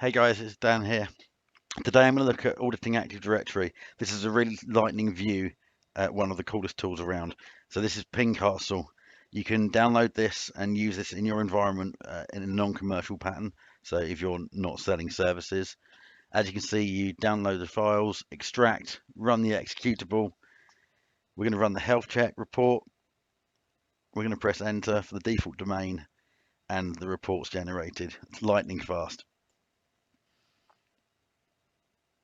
Hey guys, it's Dan here. Today I'm going to look at auditing Active Directory. This is a really lightning view at one of the coolest tools around. So this is PingCastle. You can download this and use this in your environment in a non-commercial pattern. So if you're not selling services, as you can see, you download the files, extract, run the executable. We're going to run the health check report. We're going to press enter for the default domain and the report's generated. It's lightning fast.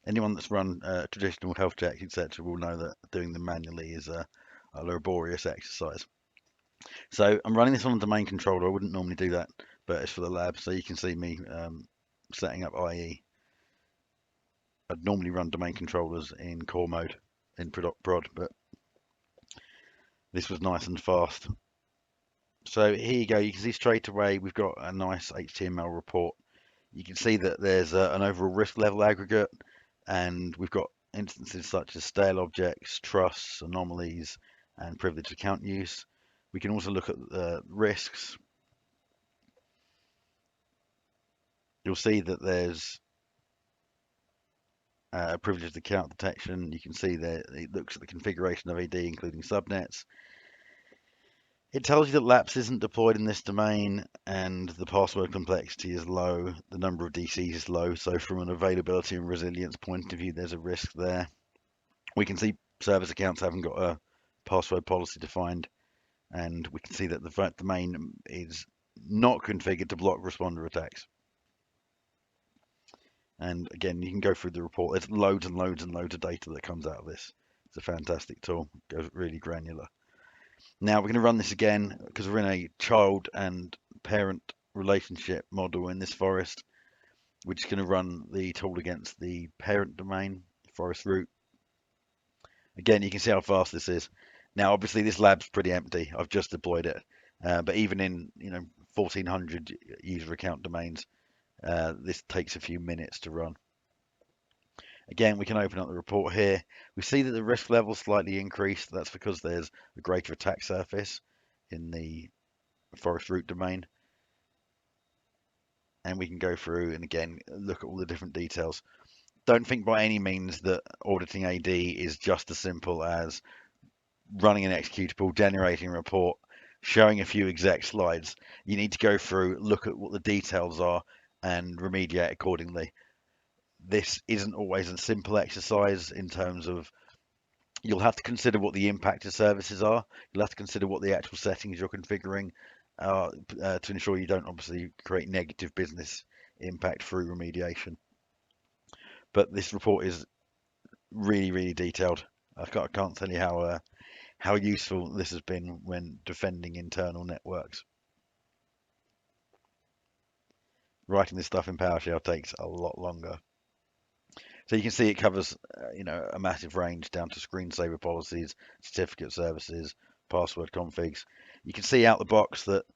Anyone that's run traditional health checks, etc., will know that doing them manually is a laborious exercise. So I'm running this on a domain controller. I wouldn't normally do that, but it's for the lab. So you can see me setting up IE. I'd normally run domain controllers in core mode in prod, but this was nice and fast. So here you go. You can see straight away we've got a nice HTML report. You can see that there's an overall risk level aggregate, and we've got instances such as stale objects, trusts, anomalies, and privileged account use. We can also look at risks. You'll see that there's a privileged account detection. You can see that it looks at the configuration of AD, including subnets. It tells you that LAPS isn't deployed in this domain and the password complexity is low. The number of DCs is low. So from an availability and resilience point of view, there's a risk there. We can see service accounts haven't got a password policy defined, and we can see that the domain is not configured to block responder attacks. And again, you can go through the report. There's loads and loads and loads of data that comes out of this. It's a fantastic tool. It goes really granular. Now we're going to run this again because we're in a child and parent relationship model in this forest. We're just going to run the tool against the parent domain, forest root. Again, you can see how fast this is. Now, obviously, this lab's pretty empty. I've just deployed it, but even in 1,400 user account domains, this takes a few minutes to run. Again, we can open up the report here. We see that the risk level slightly increased. That's because there's a greater attack surface in the forest root domain. And we can go through and again look at all the different details. Don't think by any means that auditing AD is just as simple as running an executable, generating a report, showing a few exec slides. You need to go through, look at what the details are, and remediate accordingly. This isn't always a simple exercise in terms of you'll have to consider what the impact of services are. You'll have to consider what the actual settings you're configuring to ensure you don't obviously create negative business impact through remediation. But this report is really, really detailed. I can't tell you how useful this has been when defending internal networks. Writing this stuff in PowerShell takes a lot longer. So you can see it covers, a massive range down to screensaver policies, certificate services, password configs. You can see out the box that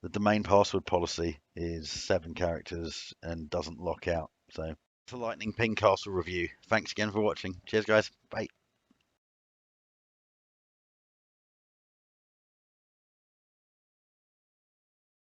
the domain password policy is 7 characters and doesn't lock out. So it's a Lightning PingCastle review. Thanks again for watching. Cheers, guys. Bye.